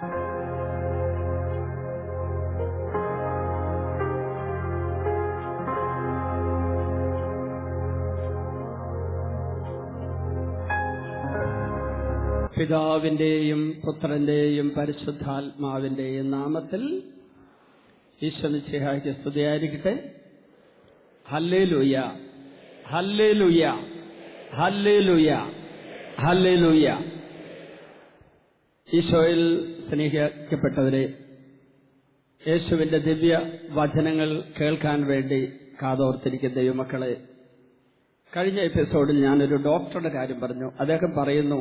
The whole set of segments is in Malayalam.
പിതാവിന്റെയും പുത്രന്റെയും പരിശുദ്ധാത്മാവിന്റെയും നാമത്തിൽ ഈശോ മിശിഹായ്ക്ക് സ്തുതിയായിരിക്കട്ടെ. ഹല്ലേലൂയ, ഹല്ലേലൂയ, ഹല്ലേലൂയ, ഹല്ലേലൂയ. ഈശോയിൽ സ്നേഹിക്കപ്പെട്ടവരെ, യേശുവിന്റെ ദിവ്യ വചനങ്ങൾ കേൾക്കാൻ വേണ്ടി കാതോർത്തിരിക്കുന്ന ദൈവമക്കളെ, കഴിഞ്ഞ എപ്പിസോഡിൽ ഞാനൊരു ഡോക്ടറുടെ കാര്യം പറഞ്ഞു. അദ്ദേഹം പറയുന്നു,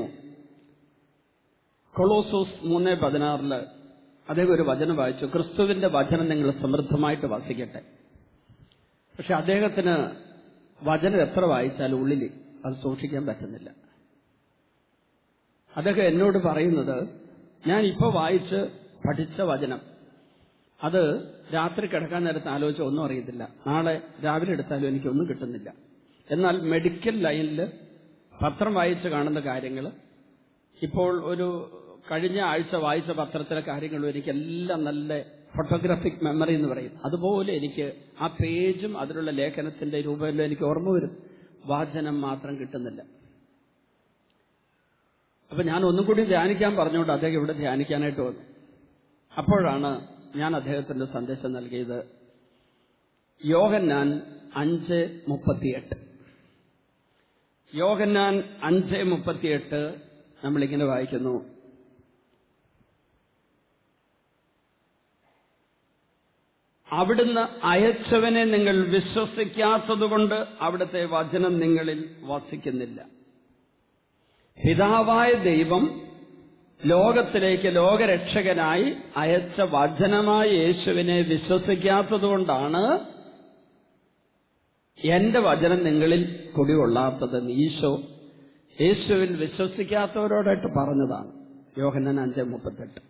കൊളോസോസ് 3:16 അദ്ദേഹം ഒരു വചനം വായിച്ചു, ക്രിസ്തുവിന്റെ വചനം നിങ്ങൾ സമൃദ്ധമായിട്ട് വസിക്കട്ടെ. പക്ഷെ അദ്ദേഹത്തിന് വചനം എത്ര വായിച്ചാലും ഉള്ളിൽ അത് സൂക്ഷിക്കാൻ പറ്റുന്നില്ല. അദ്ദേഹം എന്നോട് പറയുന്നത്, ഞാൻ ഇപ്പോൾ വായിച്ച് പഠിച്ച വചനം അത് രാത്രി കിടക്കാൻ നേരത്ത് ആലോചിച്ച് ഒന്നും അറിയത്തില്ല, നാളെ രാവിലെ എടുത്താലും എനിക്കൊന്നും കിട്ടുന്നില്ല. എന്നാൽ മെഡിക്കൽ ലൈനിൽ പത്രം വായിച്ച് കാണുന്ന കാര്യങ്ങൾ, ഇപ്പോൾ ഒരു കഴിഞ്ഞ ആഴ്ച വായിച്ച പത്രത്തിലെ കാര്യങ്ങളും എനിക്കെല്ലാം നല്ല ഫോട്ടോഗ്രാഫിക് മെമ്മറി എന്ന് പറയും, അതുപോലെ എനിക്ക് ആ പേജും അതിലുള്ള ലേഖനത്തിന്റെ രൂപമെല്ലാം എനിക്ക് ഓർമ്മ വരും. വാചനം മാത്രം കിട്ടുന്നില്ല. അപ്പൊ ഞാൻ ഒന്നും കൂടി ധ്യാനിക്കാൻ പറഞ്ഞുകൊണ്ട് അദ്ദേഹം ഇവിടെ ധ്യാനിക്കാനായിട്ട് വന്നു. അപ്പോഴാണ് ഞാൻ അദ്ദേഹത്തിന്റെ സന്ദേശം നൽകിയത്. യോഹന്നാൻ 5:38. യോഹന്നാൻ 5:38 നമ്മളിങ്ങനെ വായിക്കുന്നു, അവിടുന്ന് അയച്ചവനെ നിങ്ങൾ വിശ്വസിക്കാത്തതുകൊണ്ട് അവിടുത്തെ വചനം നിങ്ങളിൽ വസിക്കുന്നില്ല. പിതാവായ ദൈവം ലോകത്തിലേക്ക് ലോകരക്ഷകനായി അയച്ച വചനമായ യേശുവിനെ വിശ്വസിക്കാത്തതുകൊണ്ടാണ് എന്റെ വചനം നിങ്ങളിൽ കുടികൊള്ളാത്തതെന്ന് ഈശോ യേശുവിൽ വിശ്വസിക്കാത്തവരോടായിട്ട് പറഞ്ഞതാണ്. യോഹന്നാൻ 5:38.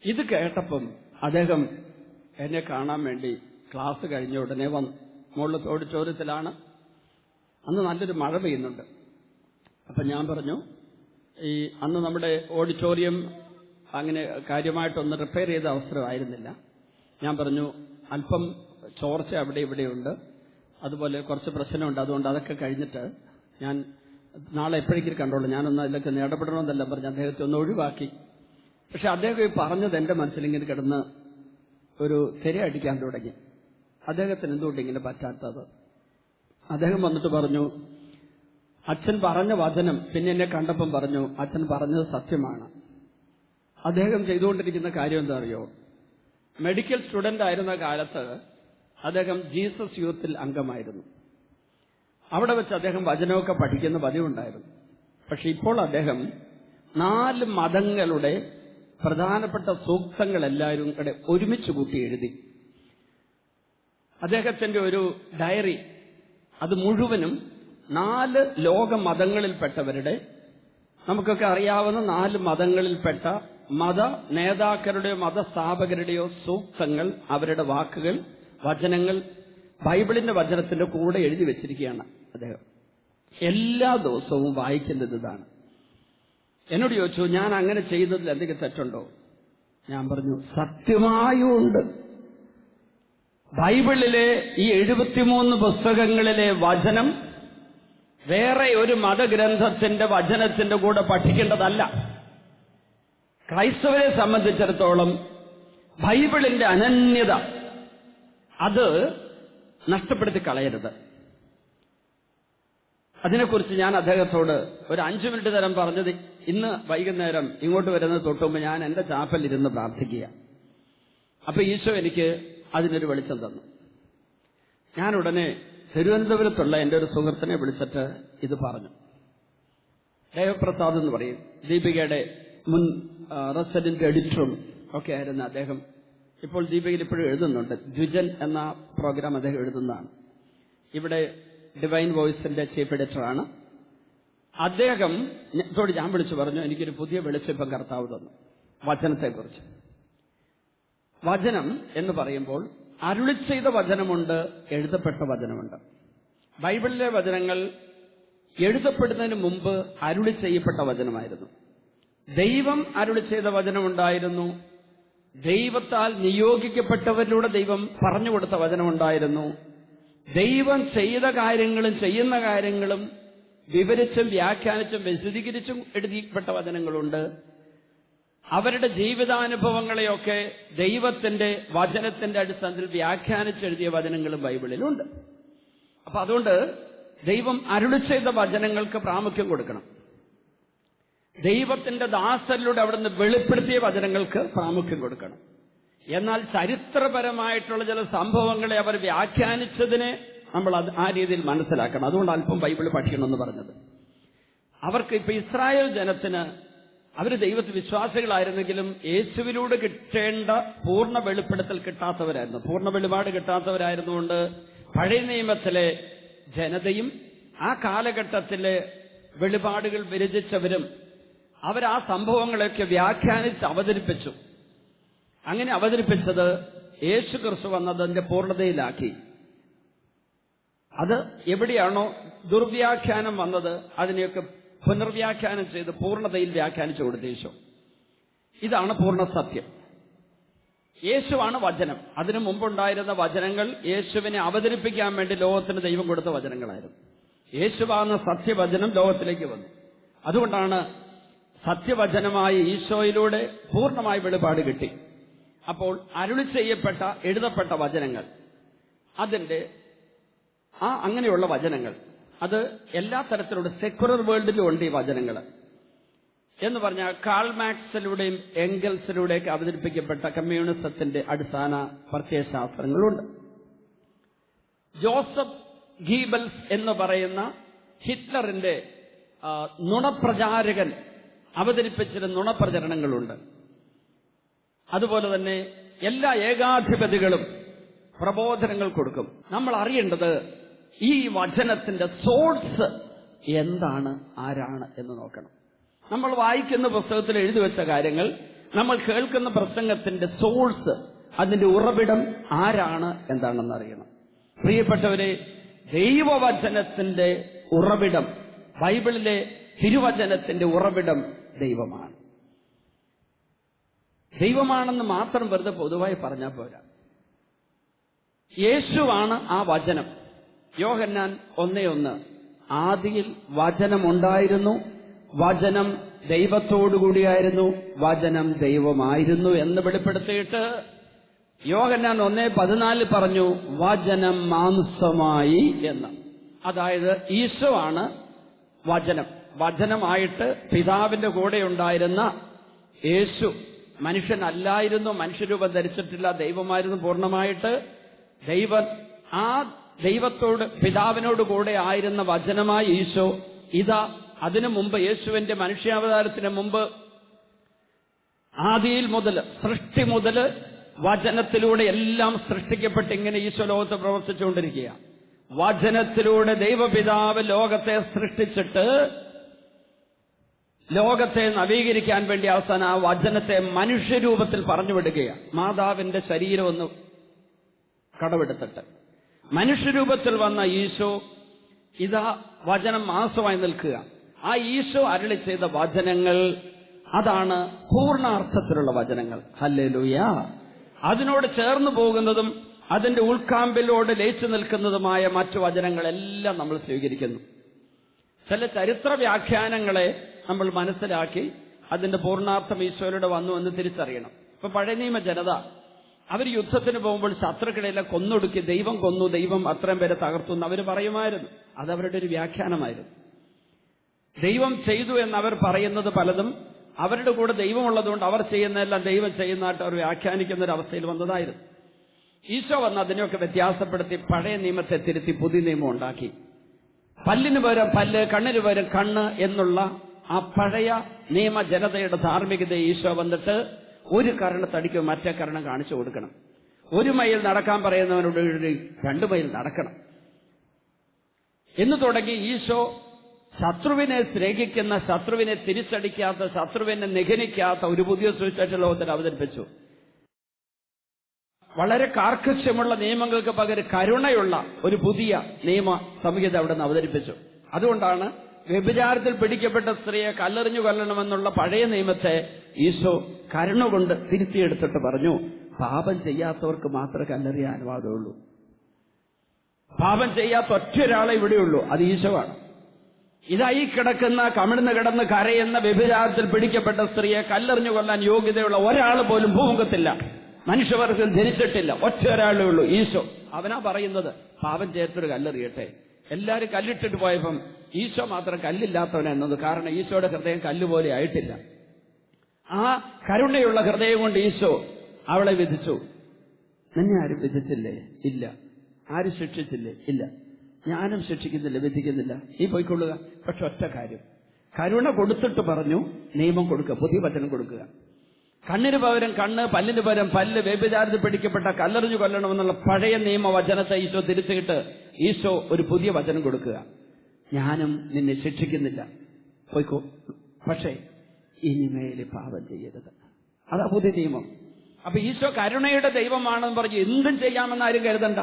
ഇത് കേട്ടപ്പം അദ്ദേഹം എന്നെ കാണാൻ വേണ്ടി ക്ലാസ് കഴിഞ്ഞ ഉടനെ വന്നു. മുകളിൽ ഓഡിറ്റോറിയത്തിലാണ്. അന്ന് നല്ലൊരു മഴ പെയ്യുന്നുണ്ട്. അപ്പം ഞാൻ പറഞ്ഞു, അന്ന് നമ്മുടെ ഓഡിറ്റോറിയം അങ്ങനെ കാര്യമായിട്ടൊന്ന് റിപ്പയർ ചെയ്ത അവസരമായിരുന്നില്ല. ഞാൻ പറഞ്ഞു, അല്പം ചോർച്ച അവിടെ ഇവിടെയുണ്ട്, അതുപോലെ കുറച്ച് പ്രശ്നമുണ്ട്, അതുകൊണ്ട് അതൊക്കെ കഴിഞ്ഞിട്ട് ഞാൻ നാളെ എപ്പോഴേക്കും കണ്ടോളൂ, ഞാനൊന്ന് അതിലൊക്കെ ഇടപെടണമെന്നെല്ലാം പറഞ്ഞ് അദ്ദേഹത്തെ ഒന്ന് ഒഴിവാക്കി. പക്ഷെ അദ്ദേഹം പറഞ്ഞത് എൻ്റെ മനസ്സിലിങ്ങനെ കിടന്ന് ഒരു തിരയടിക്കാൻ തുടങ്ങി. അദ്ദേഹത്തിന് എന്തുകൊണ്ട് ഇങ്ങനെ പറ്റാത്തത്? അദ്ദേഹം വന്നിട്ട് പറഞ്ഞു, അച്ഛൻ പറഞ്ഞ വചനം, പിന്നെ എന്നെ കണ്ടപ്പം പറഞ്ഞു, അച്ഛൻ പറഞ്ഞത് സത്യമാണ്. അദ്ദേഹം ചെയ്തുകൊണ്ടിരിക്കുന്ന കാര്യം എന്താ അറിയോ? മെഡിക്കൽ സ്റ്റുഡന്റ് ആയിരുന്ന കാലത്ത് അദ്ദേഹം ജീസസ് യൂത്തിൽ അംഗമായിരുന്നു. അവിടെ വെച്ച് അദ്ദേഹം വചനമൊക്കെ പഠിക്കുന്ന പതിവുണ്ടായിരുന്നു. പക്ഷെ ഇപ്പോൾ അദ്ദേഹം 4 മതങ്ങളുടെ പ്രധാനപ്പെട്ട സൂക്തങ്ങൾ എല്ലാവരും കൂടെ ഒരുമിച്ച് കൂട്ടി എഴുതി. അദ്ദേഹത്തിന്റെ ഒരു ഡയറി, അത് മുഴുവനും 4 ലോക മതങ്ങളിൽപ്പെട്ടവരുടെ, നമുക്കൊക്കെ അറിയാവുന്ന 4 മതങ്ങളിൽപ്പെട്ട മത നേതാക്കളുടെയോ മതസ്ഥാപകരുടെയോ സൂക്തങ്ങൾ, അവരുടെ വാക്കുകൾ, വചനങ്ങൾ ബൈബിളിന്റെ വചനത്തിന്റെ കൂടെ എഴുതി വെച്ചിരിക്കുകയാണ് അദ്ദേഹം. എല്ലാ ദിവസവും വായിക്കുന്നത് ഇതാണ്. എന്നോട് ചോദിച്ചു, ഞാൻ അങ്ങനെ ചെയ്തതിൽ എന്തെങ്കിലും തെറ്റുണ്ടോ? ഞാൻ പറഞ്ഞു, സത്യമായും ഉണ്ട്. ബൈബിളിലെ ഈ 73 പുസ്തകങ്ങളിലെ വചനം വേറെ ഒരു മതഗ്രന്ഥത്തിന്റെ വചനത്തിന്റെ കൂടെ പഠിക്കേണ്ടതല്ല. ക്രൈസ്തവരെ സംബന്ധിച്ചിടത്തോളം ബൈബിളിന്റെ അനന്യത അത് നഷ്ടപ്പെടുത്തി കളയരുത്. അതിനെക്കുറിച്ച് ഞാൻ അദ്ദേഹത്തോട് ഒരു 5 മിനിറ്റ് നേരം പറഞ്ഞത്, ഇന്ന് വൈകുന്നേരം ഇങ്ങോട്ട് വരുന്നത് തൊട്ടുമുമ്പ് ഞാൻ എന്റെ ചാപ്പലിരുന്ന് പ്രാർത്ഥിക്കുക. അപ്പൊ ഈശോ എനിക്ക് അതിനൊരു വെളിച്ചം തന്നു. ഞാൻ ഉടനെ തിരുവനന്തപുരത്തുള്ള എൻ്റെ ഒരു സുഹൃത്തിനെ വിളിച്ചിട്ട് ഇത് പറഞ്ഞു. ദേവപ്രസാദ് എന്ന് പറയും, ദീപികയുടെ മുൻ റെസിഡന്റ് എഡിറ്ററും ഒക്കെ ആയിരുന്ന അദ്ദേഹം ഇപ്പോൾ ദീപികയിൽ ഇപ്പോഴും എഴുതുന്നുണ്ട്. ദ്വിജൻ എന്ന പ്രോഗ്രാം അദ്ദേഹം എഴുതുന്നതാണ്. ഇവിടെ ഡിവൈൻ വോയിസിന്റെ ചീഫ് എഡിറ്ററാണ് അദ്ദേഹം. ഞാൻ വിളിച്ചു പറഞ്ഞു, എനിക്കൊരു പുതിയ വെളിച്ചം ഇപ്പം കർത്താവ് തന്നു വചനത്തെക്കുറിച്ച്. വചനം എന്ന് പറയുമ്പോൾ അരുളി ചെയ്ത വചനമുണ്ട്, എഴുതപ്പെട്ട വചനമുണ്ട്. ബൈബിളിലെ വചനങ്ങൾ എഴുതപ്പെടുന്നതിന് മുമ്പ് അരുളി ചെയ്യപ്പെട്ട വചനമായിരുന്നു. ദൈവം അരുളി ചെയ്ത വചനമുണ്ടായിരുന്നു, ദൈവത്താൽ നിയോഗിക്കപ്പെട്ടവരിലൂടെ ദൈവം പറഞ്ഞുകൊടുത്ത വചനമുണ്ടായിരുന്നു, ദൈവം ചെയ്ത കാര്യങ്ങളും ചെയ്യുന്ന കാര്യങ്ങളും വിവരിച്ചും വ്യാഖ്യാനിച്ചും വിശദീകരിച്ചും എഴുതിപ്പെട്ട വചനങ്ങളുണ്ട്. അവരുടെ ജീവിതാനുഭവങ്ങളെയൊക്കെ ദൈവത്തിന്റെ വചനത്തിന്റെ അടിസ്ഥാനത്തിൽ വ്യാഖ്യാനിച്ചെഴുതിയ വചനങ്ങളും ബൈബിളിലുണ്ട്. അപ്പൊ അതുകൊണ്ട് ദൈവം അരുളി ചെയ്ത വചനങ്ങൾക്ക് പ്രാമുഖ്യം കൊടുക്കണം. ദൈവത്തിന്റെ ദാസരിലൂടെ അവിടുന്ന് വെളിപ്പെടുത്തിയ വചനങ്ങൾക്ക് പ്രാമുഖ്യം കൊടുക്കണം. എന്നാൽ ചരിത്രപരമായിട്ടുള്ള ചില സംഭവങ്ങളെ അവർ വ്യാഖ്യാനിച്ചതിനെ നമ്മൾ ആ രീതിയിൽ മനസ്സിലാക്കണം. അതുകൊണ്ട് അല്പം ബൈബിൾ പഠിക്കണമെന്ന് പറഞ്ഞത്. അവർക്ക് ഇപ്പൊ ഇസ്രായേൽ ജനത്തിന് അവർ ദൈവത്തിൽ വിശ്വാസികളായിരുന്നെങ്കിലും യേശുവിലൂടെ കിട്ടേണ്ട പൂർണ്ണ വെളിപ്പെടുത്തൽ കിട്ടാത്തവരായിരുന്നു, പൂർണ്ണ വെളിപാട് കിട്ടാത്തവരായിരുന്നുകൊണ്ട് പഴയ നിയമത്തിലെ ജനതയും ആ കാലഘട്ടത്തിലെ വെളിപാടുകൾ വിരചിച്ചവരും അവരാ സംഭവങ്ങളെയൊക്കെ വ്യാഖ്യാനിച്ച് അവതരിപ്പിച്ചു. അങ്ങനെ അവതരിപ്പിച്ചത് യേശു ക്രിസ്തു വന്നതിന്റെ പൂർണ്ണതയിലാക്കി. അത് എവിടെയാണോ ദുർവ്യാഖ്യാനം വന്നത് അതിനെയൊക്കെ പുനർവ്യാഖ്യാനം ചെയ്ത് പൂർണ്ണതയിൽ വ്യാഖ്യാനിച്ചു കൊടുത്ത യേശു. ഇതാണ് പൂർണ്ണ സത്യം. യേശുവാണ് വചനം. അതിനു മുമ്പുണ്ടായിരുന്ന വചനങ്ങൾ യേശുവിനെ അവതരിപ്പിക്കാൻ വേണ്ടി ലോകത്തിന് ദൈവം കൊടുത്ത വചനങ്ങളായിരുന്നു. യേശുവാണ് സത്യവചനം ലോകത്തിലേക്ക് വന്നു. അതുകൊണ്ടാണ് സത്യവചനമായ ഈശോയിലൂടെ പൂർണ്ണമായ വെളിപാട് കിട്ടി. അപ്പോൾ അരുളി ചെയ്യപ്പെട്ട എഴുതപ്പെട്ട വചനങ്ങൾ, അതിന്റെ അങ്ങനെയുള്ള വചനങ്ങൾ അത് എല്ലാ തരത്തിലുള്ള സെക്യുലർ വേൾഡിലും ഉണ്ട്. ഈ വചനങ്ങൾ എന്ന് പറഞ്ഞാൽ കാൾ മാർക്സിലൂടെയും എംഗൽസിലൂടെയൊക്കെ അവതരിപ്പിക്കപ്പെട്ട കമ്മ്യൂണിസത്തിന്റെ അടിസ്ഥാന പ്രത്യയശാസ്ത്രങ്ങളുണ്ട്. ജോസഫ് ഗീബൽസ് എന്ന് പറയുന്ന ഹിറ്റ്ലറിന്റെ നുണപ്രചാരകൻ അവതരിപ്പിച്ചിരുന്ന നുണപ്രചരണങ്ങളുണ്ട്. അതുപോലെ തന്നെ എല്ലാ ഏകാധിപതികളും പ്രബോധനങ്ങൾ കൊടുക്കും. നമ്മൾ അറിയേണ്ടത് ഈ വചനത്തിന്റെ സോഴ്സ് എന്താണ്, ആരാണ് എന്ന് നോക്കണം. നമ്മൾ വായിക്കുന്ന പുസ്തകത്തിൽ എഴുതി വെച്ച കാര്യങ്ങൾ, നമ്മൾ കേൾക്കുന്ന പ്രസംഗത്തിന്റെ സോഴ്സ്, അതിന്റെ ഉറവിടം ആരാണ്, എന്താണെന്ന് അറിയണം. പ്രിയപ്പെട്ടവരെ, ദൈവവചനത്തിന്റെ ഉറവിടം, ബൈബിളിലെ തിരുവചനത്തിന്റെ ഉറവിടം ദൈവമാണ്. ദൈവമാണെന്ന് മാത്രം വെറുതെ പൊതുവായി പറഞ്ഞാൽ പോരാ. യേശുവാണ് ആ വചനം. യോഹന്നാൻ 1:1 ആദിയിൽ വചനമുണ്ടായിരുന്നു, വചനം ദൈവത്തോടുകൂടിയായിരുന്നു, വചനം ദൈവമായിരുന്നു എന്ന് വെളിപ്പെടുത്തിയിട്ട് യോഹന്നാൻ 1:14 പറഞ്ഞു വചനം മാംസമായി എന്ന്. അതായത് ഈശോ ആണ് വചനം. വചനമായിട്ട് പിതാവിന്റെ കൂടെ ഉണ്ടായിരുന്ന യേശു മനുഷ്യനല്ലായിരുന്നു, മനുഷ്യരൂപം ധരിച്ചിട്ടില്ല, ദൈവമായിരുന്നു പൂർണ്ണമായിട്ട്. ദൈവത്തോട് പിതാവിനോട് കൂടെ ആയിരുന്ന വചനമായ ഈശോ ഇതാ അതിനു മുമ്പ്, യേശുവിന്റെ മനുഷ്യാവതാരത്തിന് മുമ്പ് ആദിയിൽ മുതൽ, സൃഷ്ടി മുതൽ വചനത്തിലൂടെ എല്ലാം സൃഷ്ടിക്കപ്പെട്ട് ഇങ്ങനെ ഈശോ ലോകത്ത് പ്രവർത്തിച്ചുകൊണ്ടിരിക്കുക. വചനത്തിലൂടെ ദൈവപിതാവ് ലോകത്തെ സൃഷ്ടിച്ചിട്ട് ലോകത്തെ നവീകരിക്കാൻ വേണ്ടി അവസാനം ആ വചനത്തെ മനുഷ്യരൂപത്തിൽ പറഞ്ഞുവിടുകയാണ്. മാതാവിന്റെ ശരീരം ഒന്ന് കടമെടുത്തിട്ട് മനുഷ്യരൂപത്തിൽ വന്ന ഈശോ ഇതാ വചനം മാംസമായി നിൽക്കുക. ആ ഈശോ അരുളി ചെയ്ത വചനങ്ങൾ, അതാണ് പൂർണ്ണാർത്ഥത്തിലുള്ള വചനങ്ങൾ. ഹല്ലേലൂയ. അതിനോട് ചേർന്ന് പോകുന്നതും അതിന്റെ ഉൾക്കാമ്പിലോട് ലയിച്ചു നിൽക്കുന്നതുമായ മറ്റു വചനങ്ങളെല്ലാം നമ്മൾ സ്വീകരിക്കുന്നു. ചില ചരിത്ര വ്യാഖ്യാനങ്ങളെ നമ്മൾ മനസ്സിലാക്കി അതിന്റെ പൂർണ്ണാർത്ഥം ഈശോയുടെ വന്നു എന്ന് തിരിച്ചറിയണം. ഇപ്പൊ പഴയ നിയമ ജനത അവർ യുദ്ധത്തിന് പോകുമ്പോൾ ശത്രുക്കളെല്ലാം കൊന്നൊടുക്കി, ദൈവം കൊന്നു, ദൈവം അത്രയും പേരെ തകർത്തു എന്ന് അവർ പറയുമായിരുന്നു. അതവരുടെ ഒരു വ്യാഖ്യാനമായിരുന്നു. ദൈവം ചെയ്തു എന്നവർ പറയുന്നത് പലതും അവരുടെ കൂടെ ദൈവമുള്ളതുകൊണ്ട് അവർ ചെയ്യുന്നതെല്ലാം ദൈവം ചെയ്യുന്നതായിട്ട് അവർ വ്യാഖ്യാനിക്കുന്ന ഒരു അവസ്ഥയിൽ വന്നതായിരുന്നു. ഈശോ വന്ന് അതിനെയൊക്കെ വ്യത്യാസപ്പെടുത്തി പഴയ നിയമത്തെ തിരുത്തി പുതിയ നിയമം ഉണ്ടാക്കി. പല്ലിന് പകരം പല്ല്, കണ്ണിന് പകരം കണ്ണ് എന്നുള്ള ആ പഴയ നിയമ ജനതയുടെ ധാർമ്മികതയെ ഈശോ വന്നിട്ട് ഒരു കരണത്തടിക്ക് മറ്റേ കരണം കാണിച്ചു കൊടുക്കണം. 1 മൈൽ നടക്കാൻ പറയുന്നവനോട് 2 മൈൽ നടക്കണം എന്ന് തുടങ്ങി ഈശോ ശത്രുവിനെ സ്നേഹിക്കുന്ന, ശത്രുവിനെ തിരിച്ചടിക്കാത്ത, ശത്രുവിനെ നിഗണിക്കാത്ത ഒരു പുതിയ സുവിശേഷ ലോകത്തിൽ അവതരിപ്പിച്ചു. വളരെ കാർക്കശ്യമുള്ള നിയമങ്ങൾക്ക് പകരം കരുണയുള്ള ഒരു പുതിയ നിയമ സംഹിത അവിടെ നിന്ന് അവതരിപ്പിച്ചു. അതുകൊണ്ടാണ് വ്യഭിചാരത്തിൽ പിടിക്കപ്പെട്ട സ്ത്രീയെ കല്ലെറിഞ്ഞു കൊല്ലണമെന്നുള്ള പഴയ നിയമത്തെ ഈശോ കരുണ കൊണ്ട് തിരുത്തിയെടുത്തിട്ട് പറഞ്ഞു, പാപം ചെയ്യാത്തവർക്ക് മാത്രമേ കല്ലെറിയാൻ അനുവാദമുള്ളൂ. പാപം ചെയ്യാത്ത ഒറ്റൊരാളെ ഇവിടെയുള്ളൂ, അത് ഈശോയാണ്. ഇതായി കിടക്കുന്ന കമിഴ്ന്ന് കിടന്ന് കരയുന്ന വ്യഭിചാരത്തിൽ പിടിക്കപ്പെട്ട സ്ത്രീയെ കല്ലെറിഞ്ഞു കൊല്ലാൻ യോഗ്യതയുള്ള ഒരാൾ പോലും ഭൂമുഖത്തില്ല, മനുഷ്യവർഗം ധരിച്ചിട്ടില്ല. ഒറ്റ ഒരാളേ ഉള്ളൂ, ഈശോ. അവനാ പറയുന്നത് പാപം ചെയ്യാത്തൊരു കല്ലെറിയട്ടെ. എല്ലാവരും കല്ലിട്ടിട്ട് പോയപ്പം ഈശോ മാത്രം കല്ലില്ലാത്തവനെന്നത്. കാരണം ഈശോയുടെ ഹൃദയം കല്ലുപോലെ ആയിട്ടില്ല. ആ കരുണയുള്ള ഹൃദയം കൊണ്ട് ഈശോ അവളെ വിധിച്ചു. നിന്നെ ആരും വിധിച്ചില്ലേ? ഇല്ല. ആരും ശിക്ഷിച്ചില്ലേ? ഇല്ല. ഞാനും ശിക്ഷിക്കുന്നില്ല, വിധിക്കുന്നില്ല, നീ പോയിക്കൊള്ളുക. പക്ഷെ ഒറ്റ കാര്യം, കരുണ കൊടുത്തിട്ട് പറഞ്ഞു നിയമം കൊടുക്കുക, പുതിയ വചനം കൊടുക്കുക. കണ്ണിന് പകരം കണ്ണ്, പല്ലിന് പകരം പല്ല്, വ്യഭിചാരത്തിൽ പിടിക്കപ്പെട്ട കല്ലെറിഞ്ഞു കൊല്ലണമെന്നുള്ള പഴയ നിയമവചനത്തെ ഈശോ തിരിച്ചിട്ട് ഈശോ ഒരു പുതിയ വചനം കൊടുക്കുക. ഞാനും നിന്നെ ശിക്ഷിക്കുന്നില്ല, പോയിക്കോ, പക്ഷേ ഇനിമേൽ പാപം ചെയ്യരുത്. അതാ പുതിയ നിയമം. അപ്പൊ ഈശോ കരുണയുടെ ദൈവമാണെന്ന് പറഞ്ഞ് എന്തും ചെയ്യാമെന്ന് ആരും കരുതണ്ട.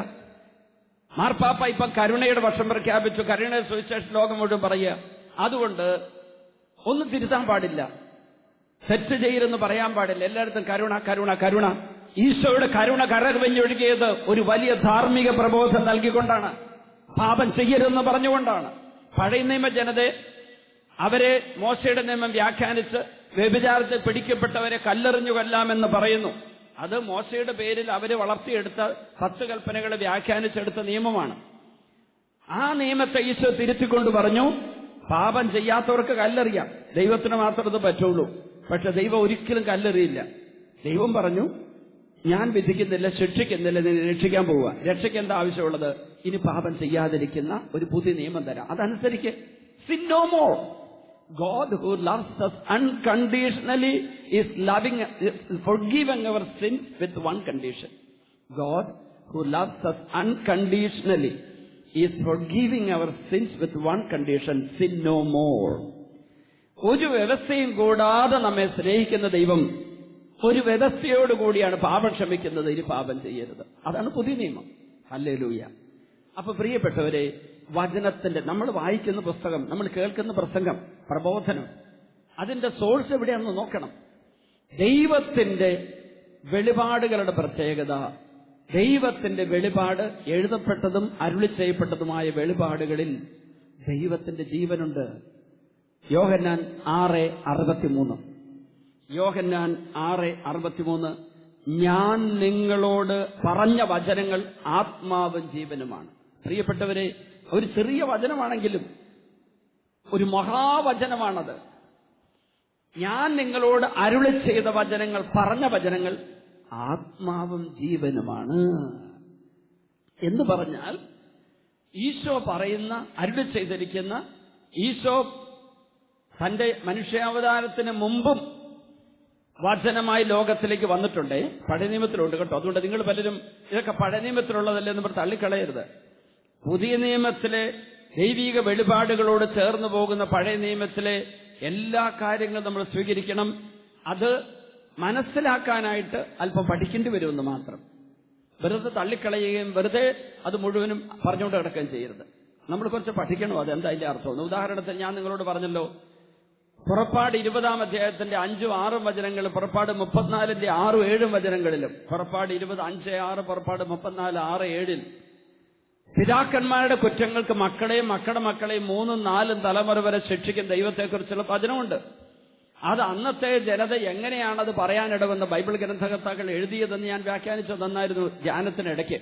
മാർപ്പാപ്പ ഇപ്പം കരുണയുടെ വർഷം പ്രഖ്യാപിച്ചു. കരുണയുടെ സുവിശേഷ ലോകം മുഴുവൻ പറയുക. അതുകൊണ്ട് ഒന്നും തിരുത്താൻ പാടില്ല, തെറ്റ് ചെയ്യരുതെന്ന് പറയാൻ പാടില്ല. എല്ലായിടത്തും കരുണ കരുണ കരുണ. ഈശോയുടെ കരുണ കരകവിഞ്ഞൊഴുകിയത് ഒരു വലിയ ധാർമ്മിക പ്രബോധം നൽകിക്കൊണ്ടാണ്, പാപം ചെയ്യരുതെന്ന് പറഞ്ഞുകൊണ്ടാണ്. പഴയ നിയമ ജനതയെ അവരെ മോശയുടെ നിയമം വ്യാഖ്യാനിച്ച് വ്യഭിചാരത്തിൽ പിടിക്കപ്പെട്ടവരെ കല്ലെറിഞ്ഞു കൊല്ലാമെന്ന് പറയുന്നു. അത് മോശയുടെ പേരിൽ അവര് വളർത്തിയെടുത്ത 10 കൽപ്പനകളെ വ്യാഖ്യാനിച്ചെടുത്ത നിയമമാണ്. ആ നിയമത്തെ ഈശോ തിരുത്തിക്കൊണ്ട് പറഞ്ഞു, പാപം ചെയ്യാത്തവർക്ക് കല്ലെറിയാം, ദൈവത്തിന് മാത്രം ഇത് പറ്റുള്ളൂ. പക്ഷെ ദൈവം ഒരിക്കലും കല്ലെറിയില്ല. ദൈവം പറഞ്ഞു, ഞാൻ വിധിക്കുന്നില്ല, ശിക്ഷിക്കുന്നില്ല, നിന്നെ രക്ഷിക്കാൻ പോവുക. രക്ഷയ്ക്ക് എന്താ ആവശ്യമുള്ളത്? ഇനി പാപം ചെയ്യാതിരിക്കുന്ന ഒരു പുതിയ നിയമം തരാം, അതനുസരിച്ച്. Sin no more. God who loves us unconditionally is forgiving our sins with one condition. God who loves us unconditionally is forgiving our sins with one condition. Sin no more. ഒരു വ്യവസ്ഥയും കൂടാതെ നമ്മെ സ്നേഹിക്കുന്ന ദൈവം ഒരു വ്യവസ്ഥയോടുകൂടിയാണ് പാപം ക്ഷമിക്കുന്നത്. ഇനി പാപം ചെയ്യരുത്. അതാണ് പുതിയ നിയമം. ഹല്ലേലൂയ. അപ്പൊ പ്രിയപ്പെട്ടവരെ, വചനത്തിന്റെ നമ്മൾ വായിക്കുന്ന പുസ്തകം, നമ്മൾ കേൾക്കുന്ന പ്രസംഗം, പ്രബോധനം, അതിന്റെ സോഴ്സ് എവിടെയാണെന്ന് നോക്കണം. ദൈവത്തിന്റെ വെളിപാടുകളുടെ പ്രത്യേകത, ദൈവത്തിന്റെ വെളിപാട്, എഴുതപ്പെട്ടതും അരുളി ചെയ്യപ്പെട്ടതുമായ വെളിപാടുകളിൽ ദൈവത്തിന്റെ ജീവനുണ്ട്. യോഹന്നാൻ 6:63. യോഹന്നാൻ 6:63, ഞാൻ നിങ്ങളോട് പറഞ്ഞ വചനങ്ങൾ ആത്മാവും ജീവനുമാണ്. പ്രിയപ്പെട്ടവരെ, ഒരു ചെറിയ വചനമാണെങ്കിലും ഒരു മഹാവചനമാണത്. ഞാൻ നിങ്ങളോട് അരുളി ചെയ്ത വചനങ്ങൾ, പറഞ്ഞ വചനങ്ങൾ ആത്മാവും ജീവനുമാണ് എന്ന് പറഞ്ഞാൽ, ഈശോ പറയുന്ന, അരുളി ചെയ്തിരിക്കുന്ന, ഈശോ തന്റെ മനുഷ്യാവതാരത്തിന് മുമ്പും വചനമായി ലോകത്തിലേക്ക് വന്നിട്ടുണ്ട്. പഴയ നിയമത്തിലുണ്ട് കേട്ടോ. അതുകൊണ്ട് നിങ്ങൾ പലരും ഇതൊക്കെ പഴയ നിയമത്തിലുള്ളതല്ലേ എന്ന് പറഞ്ഞ് തള്ളിക്കളയരുത്. പുതിയ നിയമത്തിലെ ദൈവിക വെളിപാടുകളോട് ചേർന്ന് പോകുന്ന പഴയ നിയമത്തിലെ എല്ലാ കാര്യങ്ങളും നമ്മൾ സ്വീകരിക്കണം. അത് മനസ്സിലാക്കാനായിട്ട് അല്പം പഠിക്കേണ്ടി വരുമെന്ന് മാത്രം. വെറുതെ തള്ളിക്കളയുകയും വെറുതെ അത് മുഴുവനും പറഞ്ഞുകൊണ്ട് കിടക്കുകയും ചെയ്യരുത്. നമ്മൾ കുറച്ച് പഠിക്കണം. അതെന്താ അതിന്റെ അർത്ഥം. ഉദാഹരണത്തിന് ഞാൻ നിങ്ങളോട് പറഞ്ഞല്ലോ, പുറപ്പാട് 20-ാം അധ്യായത്തിന്റെ 5-6 വചനങ്ങൾ, പുറപ്പാട് 34-ന്റെ 6-7 വചനങ്ങളിലും, പുറപ്പാട് 20:5-6, പുറപ്പാട് 34:6-7 പിതാക്കന്മാരുടെ കുറ്റങ്ങൾക്ക് മക്കളെയും മക്കളുടെ മക്കളെയും 3-4 തലമുറ വരെ ശിക്ഷിക്കും ദൈവത്തെക്കുറിച്ചുള്ള വചനമുണ്ട്. അത് അന്നത്തെ ജനത എങ്ങനെയാണത് പറയാനിടവെന്ന് ബൈബിൾ ഗ്രന്ഥകർത്താക്കൾ എഴുതിയതെന്ന് ഞാൻ വ്യാഖ്യാനിച്ചു തന്നായിരുന്നു ധ്യാനത്തിനിടയ്ക്ക്.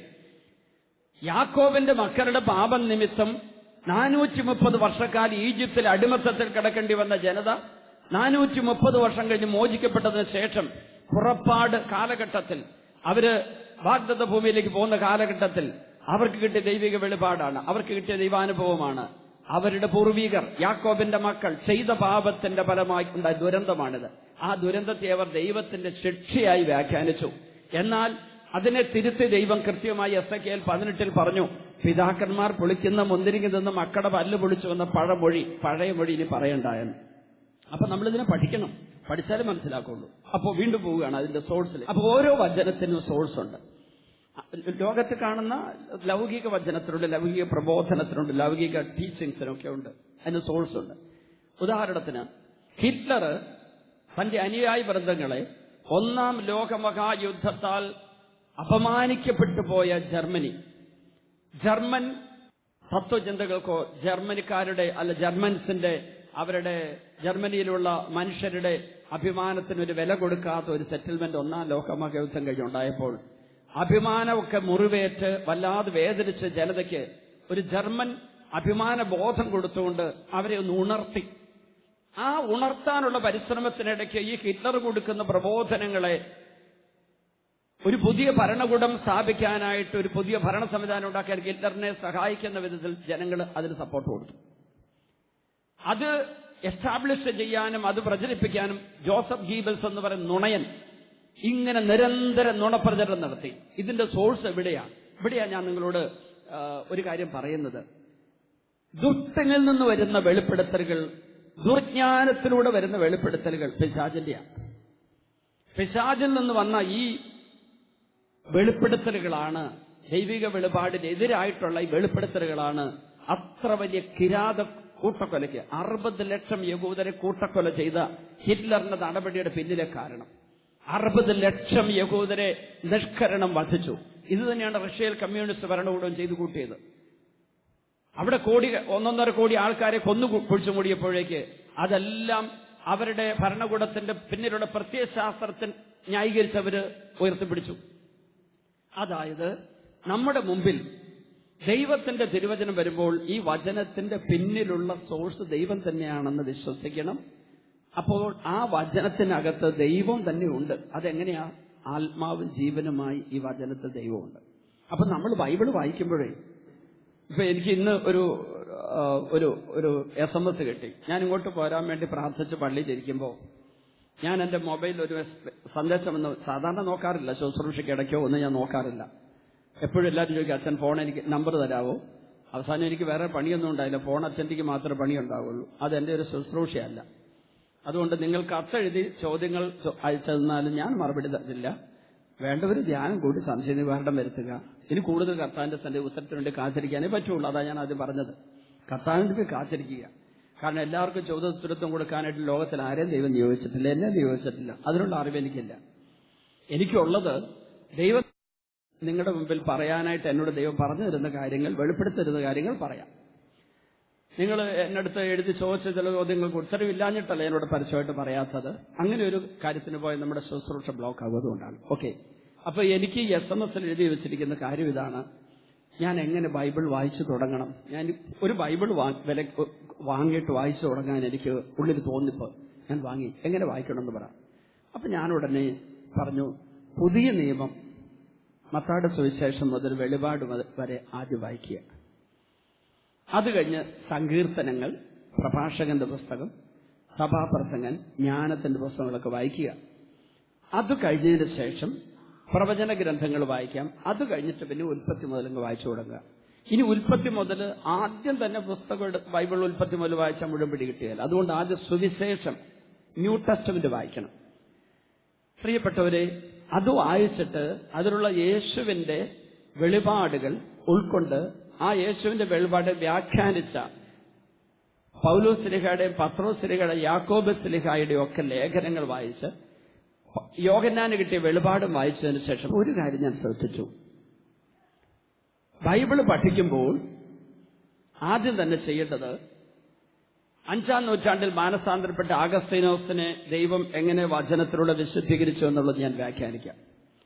യാക്കോബിന്റെ മക്കളുടെ പാപം നിമിത്തം 430 വർഷക്കാലം ഈജിപ്തിൽ അടിമത്തത്തിൽ കിടക്കേണ്ടി വന്ന ജനത 430 വർഷം കഴിഞ്ഞ് മോചിക്കപ്പെട്ടതിന് ശേഷം പുറപ്പാട് കാലഘട്ടത്തിൽ, അവര് വാഗ്ദത്ത ഭൂമിയിലേക്ക് പോകുന്ന കാലഘട്ടത്തിൽ അവർക്ക് കിട്ടിയ ദൈവിക വെളിപാടാണ്, അവർക്ക് കിട്ടിയ ദൈവാനുഭവമാണ്. അവരുടെ പൂർവികർ, യാക്കോബിന്റെ മക്കൾ ചെയ്ത പാപത്തിന്റെ ഫലമായി ഉണ്ടായ ദുരന്തമാണിത്. ആ ദുരന്തത്തെ അവർ ദൈവത്തിന്റെ ശിക്ഷയായി വ്യാഖ്യാനിച്ചു. എന്നാൽ അതിനെ തിരുത്തി ദൈവം കൃത്യമായി എസെക്കിയേൽ 18 പറഞ്ഞു, പിതാക്കന്മാർ പൊളിക്കുന്ന മുന്തിരിങ്ങ നിന്ന് മക്കളുടെ പല്ല് പൊളിച്ചു വന്ന പഴയ മൊഴി ഇനി പറയണ്ടായെന്ന്. അപ്പൊ നമ്മളിതിനെ പഠിക്കണം, പഠിച്ചാലേ മനസ്സിലാക്കുള്ളൂ. അപ്പൊ വീണ്ടും പോവുകയാണ് അതിന്റെ സോഴ്സിൽ. അപ്പൊ ഓരോ വചനത്തിനും സോഴ്സ് ഉണ്ട്. ലോകത്ത് കാണുന്ന ലൗകിക വചനത്തിനുണ്ട്, ലൗകിക പ്രബോധനത്തിനുണ്ട്, ലൗകിക ടീച്ചിങ്സിനൊക്കെ ഉണ്ട്. അതിന് സോഴ്സ് ഉണ്ട്. ഉദാഹരണത്തിന് ഹിറ്റ്ലർ തന്റെ അനുയായി വൃന്ദങ്ങളെ ഒന്നാം ലോകമഹായുദ്ധത്താൽ അപമാനിക്കപ്പെട്ടു പോയ ജർമ്മൻ തത്വചിന്തകൾക്കോ ജർമ്മനിക്കാരുടെ ജർമ്മൻസിന്റെ അവരുടെ ജർമ്മനിയിലുള്ള മനുഷ്യരുടെ അഭിമാനത്തിനൊരു വില കൊടുക്കാത്ത ഒരു സെറ്റിൽമെന്റ് ഒന്നാം ലോകമഹായുദ്ധം കഴിഞ്ഞുണ്ടായപ്പോൾ അഭിമാനമൊക്കെ മുറിവേറ്റ് വല്ലാതെ വേദനിച്ച ജനതയ്ക്ക് ഒരു ജർമ്മൻ അഭിമാന ബോധം കൊടുത്തുകൊണ്ട് അവരെ ഒന്ന് ഉണർത്തി. ആ ഉണർത്താനുള്ള പരിശ്രമത്തിനിടയ്ക്ക് ഈ ഹിറ്റ്ലർ കൊടുക്കുന്ന പ്രബോധനങ്ങളെ ഒരു പുതിയ ഭരണകൂടം സ്ഥാപിക്കാനായിട്ട്, ഒരു പുതിയ ഭരണ സംവിധാനം ഉണ്ടാക്കാൻ ഹിറ്റ്ലറിനെ സഹായിക്കുന്ന വിധത്തിൽ ജനങ്ങൾ അതിന് സപ്പോർട്ട് കൊടുത്തു. അത് എസ്റ്റാബ്ലിഷ് ചെയ്യാനും അത് പ്രചരിപ്പിക്കാനും ജോസഫ് ഗീബൽസ് എന്ന് പറയുന്ന നുണയൻ ഇങ്ങനെ നിരന്തരം നുണപ്രചരണം നടത്തി. ഇതിന്റെ സോഴ്സ് ഇവിടെയാണ് ഞാൻ നിങ്ങളോട് ഒരു കാര്യം പറയുന്നത്. ദുഷ്ടനിൽ നിന്ന് വരുന്ന വെളിപ്പെടുത്തലുകൾ, ദുർജ്ഞാനത്തിലൂടെ വരുന്ന വെളിപ്പെടുത്തലുകൾ പിശാചിന്റെയാണ്. പിശാചിൽ നിന്ന് വന്ന ഈ വെളിപ്പെടുത്തലുകളാണ്, ദൈവിക വെളിപാടിനെതിരായിട്ടുള്ള ഈ വെളിപ്പെടുത്തലുകളാണ് അത്ര വലിയ കിരാത കൂട്ടക്കൊലയ്ക്ക് 60 ലക്ഷം യഹൂദരെ കൂട്ടക്കൊല ചെയ്ത ഹിറ്റ്ലറിന്റെ നടപടിയുടെ പിന്നിലെ കാരണം. 60 ലക്ഷം യഹൂദരെ നിഷ്കരണം വധിച്ചു. ഇത് തന്നെയാണ് റഷ്യയിൽ കമ്മ്യൂണിസ്റ്റ് ഭരണകൂടം ചെയ്തു കൂട്ടിയത്. അവിടെ 1.5 കോടി ആൾക്കാരെ കുഴിച്ചു മൂടിയപ്പോഴേക്ക് അതെല്ലാം അവരുടെ ഭരണകൂടത്തിന്റെ പിന്നിലുള്ള പ്രത്യയശാസ്ത്രത്തിൽ ന്യായീകരിച്ചവര് ഉയർത്തിപ്പിടിച്ചു. അതായത് നമ്മുടെ മുമ്പിൽ ദൈവത്തിന്റെ തിരുവചനം വരുമ്പോൾ ഈ വചനത്തിന്റെ പിന്നിലുള്ള സോഴ്സ് ദൈവം തന്നെയാണെന്ന് വിശ്വസിക്കണം. അപ്പോൾ ആ വചനത്തിനകത്ത് ദൈവം തന്നെയുണ്ട്. അതെങ്ങനെയാ? ആത്മാവും ജീവനുമായി ഈ വചനത്തിൽ ദൈവമുണ്ട്. അപ്പൊ നമ്മൾ ബൈബിൾ വായിക്കുമ്പോഴേ, ഇപ്പൊ എനിക്ക് ഇന്ന് ഒരു SMS കിട്ടി. ഞാൻ ഇങ്ങോട്ട് പോരാൻ വേണ്ടി പ്രാർത്ഥിച്ച് പള്ളിയിലിരിക്കുമ്പോൾ ഞാൻ എന്റെ മൊബൈലിൽ ഒരു സന്ദേശം സാധാരണ നോക്കാറില്ല, ശുശ്രൂഷയ്ക്ക് ഇടയ്ക്കോ ഒന്നും ഞാൻ നോക്കാറില്ല. എപ്പോഴും എല്ലാവരും ചോദിക്കും, അച്ഛൻ ഫോൺ എനിക്ക് നമ്പർ തരാവോ? അവസാനം എനിക്ക് വേറെ പണിയൊന്നും ഉണ്ടായില്ല, ഫോൺ അച്ഛൻ്റെക്ക് മാത്രമേ പണിയുണ്ടാവുള്ളൂ. അതെന്റെ ഒരു ശുശ്രൂഷയല്ല. അതുകൊണ്ട് നിങ്ങൾ കത്തെഴുതി ചോദ്യങ്ങൾ അയച്ചെന്നാലും ഞാൻ മറുപടി തരില്ല. വേണ്ടവർ ധ്യാനം കൂടി സംശയ നിവാരണം വരുത്തുക. ഇനി കൂടുതൽ കർത്താവിന്റെ ഉത്തരത്തിന് വേണ്ടി കാത്തിരിക്കാനേ പറ്റുള്ളൂ. അതാ ഞാൻ ആദ്യം പറഞ്ഞത്, കർത്താവിന്റെ കാത്തിരിക്കുക. കാരണം എല്ലാവർക്കും ചോദ്യോത്തരത്വം കൊടുക്കാനായിട്ട് ലോകത്തിൽ ആരെയും ദൈവം നിയോഗിച്ചിട്ടില്ല, എന്നെ നിയോഗിച്ചിട്ടില്ല. അതിനുള്ള അറിവ് എനിക്കില്ല. എനിക്കുള്ളത് ദൈവം നിങ്ങളുടെ മുമ്പിൽ പറയാനായിട്ട് എന്നോട് ദൈവം പറഞ്ഞു തരുന്ന കാര്യങ്ങൾ, വെളിപ്പെടുത്തരുന്ന കാര്യങ്ങൾ പറയാം. നിങ്ങൾ എന്നടുത്ത് എഴുതി ചോദിച്ച ചില ചോദ്യങ്ങൾക്ക് ഉത്തരവില്ലാഞ്ഞിട്ടല്ല എന്നോട് പരസ്യമായിട്ട് പറയാത്തത്. അങ്ങനെ ഒരു കാര്യത്തിന് പോയി നമ്മുടെ ശുശ്രൂഷ ബ്ലോക്ക് ആകുന്നതുകൊണ്ടാണ്. ഓക്കെ, അപ്പൊ എനിക്ക് SMS എഴുതി വെച്ചിരിക്കുന്ന കാര്യം ഇതാണ്: ഞാൻ എങ്ങനെ ബൈബിൾ വായിച്ചു തുടങ്ങണം? ഞാൻ ഒരു ബൈബിൾ വാങ്ങിയിട്ട് വായിച്ചു തുടങ്ങാൻ എനിക്ക് ഉള്ളിൽ തോന്നിപ്പോ ഞാൻ വാങ്ങി, എങ്ങനെ വായിക്കണമെന്ന് പറ. അപ്പൊ ഞാൻ ഉടനെ പറഞ്ഞു, പുതിയ നിയമം മത്തായിയുടെ സുവിശേഷം മുതൽ വെളിപാട് വരെ ആദ്യം വായിക്കുക. അത് കഴിഞ്ഞ് സങ്കീർത്തനങ്ങൾ, പ്രഭാഷകന്റെ പുസ്തകം, സഭാപ്രസംഗൻ, ജ്ഞാനത്തിന്റെ പുസ്തകങ്ങളൊക്കെ വായിക്കുക. അത് കഴിഞ്ഞതിന് ശേഷം പ്രവചന ഗ്രന്ഥങ്ങൾ വായിക്കാം. അത് കഴിഞ്ഞിട്ട് പിന്നെ ഉൽപ്പത്തി മുതൽ വായിച്ചു തുടങ്ങുക. ഇനി ഉൽപ്പത്തി മുതൽ ആദ്യം തന്നെ പുസ്തകം ബൈബിൾ ഉൽപ്പത്തി മുതൽ വായിച്ചാൽ മുഴുവൻ പിടി കിട്ടിയാൽ, അതുകൊണ്ട് ആദ്യം സുവിശേഷം, ന്യൂ ടെസ്റ്റമെന്റ് വായിക്കണം. പ്രിയപ്പെട്ടവരെ, അത് വായിച്ചിട്ട് അതിലുള്ള യേശുവിന്റെ വെളിപാടുകൾ ഉൾക്കൊണ്ട് ആ യേശുവിന്റെ വെളിപാട് വ്യാഖ്യാനിച്ച പൗലോസ് ശ്ലീഹായുടെയും പത്രോസ് ശ്ലീഹയുടെയും യാക്കോബ് ശ്ലീഹായുടെയും ഒക്കെ ലേഖനങ്ങൾ വായിച്ച് യോഹന്നാന് കിട്ടിയ വെളിപാടും വായിച്ചതിന് ശേഷം ഒരു കാര്യം ഞാൻ ശ്രദ്ധിച്ചു. ബൈബിള് പഠിക്കുമ്പോൾ ആദ്യം തന്നെ ചെയ്യേണ്ടത് 5-ാം നൂറ്റാണ്ടിൽ മാനസാന്തരപ്പെട്ട അഗസ്തീനോസിനെ ദൈവം എങ്ങനെ വചനത്തിലൂടെ വിശുദ്ധീകരിച്ചു എന്നുള്ളത് ഞാൻ വ്യാഖ്യാനിക്കാം.